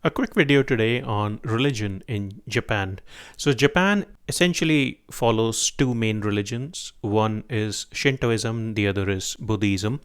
A quick video today on religion in Japan. So, Japan essentially follows two main religions. One is Shintoism, the other is Buddhism.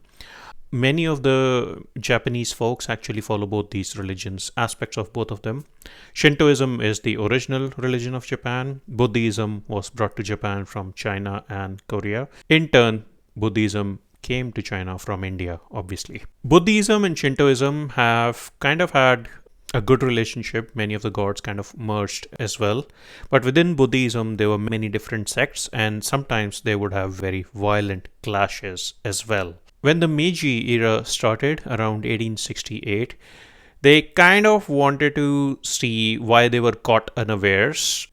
Many of the Japanese folks actually follow both these religions, aspects of both of them. Shintoism is the original religion of Japan. Buddhism was brought to Japan from China and Korea. In turn, Buddhism came to China from India, obviously. Buddhism and Shintoism have kind of had a good relationship. Many of the gods kind of merged as well. But within Buddhism, there were many different sects, and sometimes they would have very violent clashes as well. When the Meiji era started around 1868, they kind of wanted to see why they were caught unawares.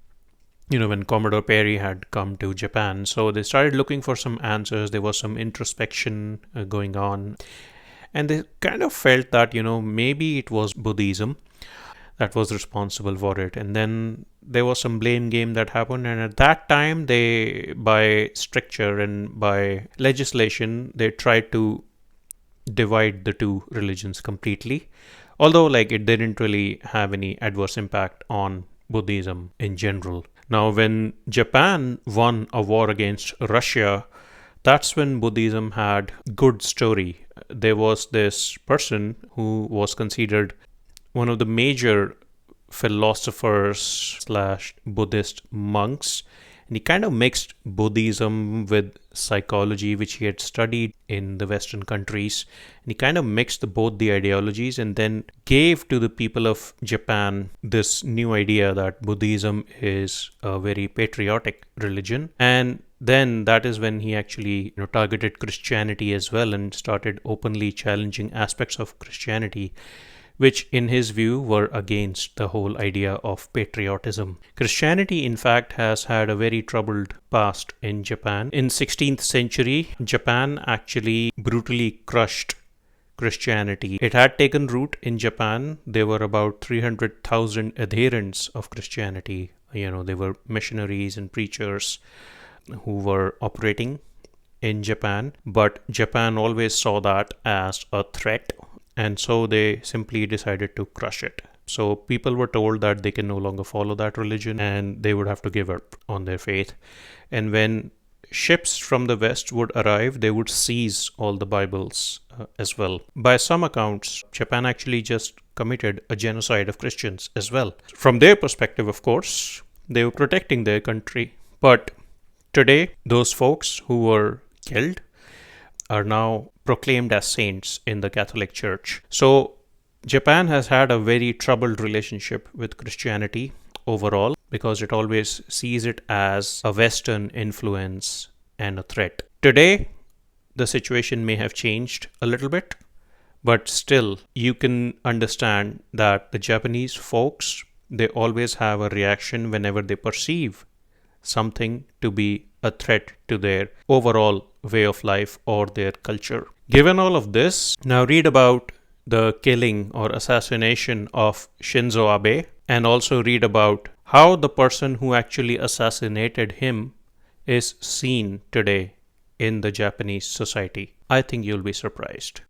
When Commodore Perry had come to Japan. So they started looking for some answers. There was some introspection going on. And they kind of felt that, maybe it was Buddhism that was responsible for it. And then there was some blame game that happened. And at that time, they, by stricture and by legislation, they tried to divide the two religions completely. Although, it didn't really have any adverse impact on Buddhism in general. Now, when Japan won a war against Russia, that's when Buddhism had good story. There was this person who was considered one of the major philosophers slash Buddhist monks. And he kind of mixed Buddhism with psychology, which he had studied in the Western countries. And he kind of mixed both the ideologies and then gave to the people of Japan this new idea that Buddhism is a very patriotic religion. And then that is when he actually targeted Christianity as well and started openly challenging aspects of Christianity, which in his view were against the whole idea of patriotism. Christianity, in fact, has had a very troubled past in Japan. In 16th century, Japan actually brutally crushed Christianity. It had taken root in Japan. There were about 300,000 adherents of Christianity. They were missionaries and preachers who were operating in Japan, but Japan always saw that as a threat. And so they simply decided to crush it. So people were told that they can no longer follow that religion and they would have to give up on their faith. And when ships from the West would arrive, they would seize all the Bibles as well. By some accounts, Japan actually just committed a genocide of Christians as well. From their perspective, of course, they were protecting their country. But today, those folks who were killed are now proclaimed as saints in the Catholic Church. So Japan has had a very troubled relationship with Christianity overall because it always sees it as a Western influence and a threat. Today, the situation may have changed a little bit, but still you can understand that the Japanese folks, they always have a reaction whenever they perceive something to be a threat to their overall way of life or their culture. Given all of this, now read about the killing or assassination of Shinzo Abe and also read about how the person who actually assassinated him is seen today in the Japanese society. I think you'll be surprised.